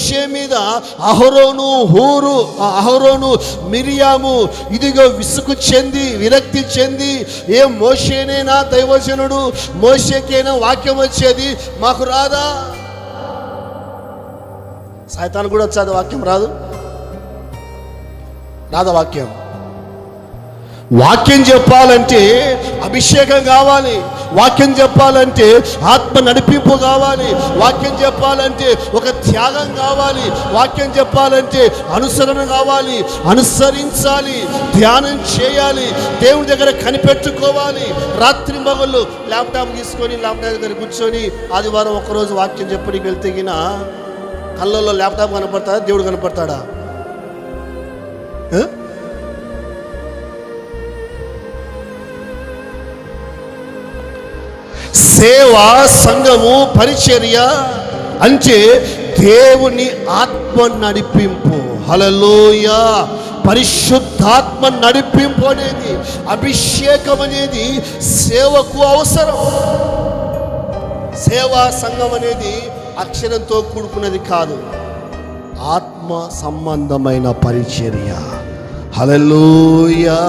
మోషే మీద అహరోను మిరియాము ఇదిగో విరక్తి చెంది మోషేనేనా దైవజనుడు, మోషేకేనా వాక్యం వచ్చేది, మాకు రాదా? సైతాను కూడా వచ్చేది, వాక్యం రాదా? వాక్యం చెప్పాలంటే అభిషేకం కావాలి, వాక్యం చెప్పాలంటే ఆత్మ నడిపింపు కావాలి, వాక్యం చెప్పాలంటే ఒక త్యాగం కావాలి, వాక్యం చెప్పాలంటే అనుసరణ కావాలి, అనుసరించాలి, ధ్యానం చేయాలి, దేవుడి దగ్గర కనిపెట్టుకోవాలి. రాత్రి మగళ్ళు ల్యాప్టాప్ తీసుకొని ల్యాప్టాప్ దగ్గర కూర్చొని ఆదివారం ఒక్కరోజు వాక్యం చెప్పడానికి వెళ్తే కళ్ళల్లో ల్యాప్టాప్ కనపడతాడా, దేవుడు కనపడతాడా? సేవ, సంఘము, పరిచర్య అంటే దేవుని ఆత్మ నడిపింపు. హల్లెలూయా! పరిశుద్ధాత్మ నడిపింపు అనేది, అభిషేకం అనేది సేవకు అవసరం. సేవా సంఘం అనేది అక్షరంతో కూడుకున్నది కాదు, ఆత్మ సంబంధమైన పరిచర్య. హల్లెలూయా!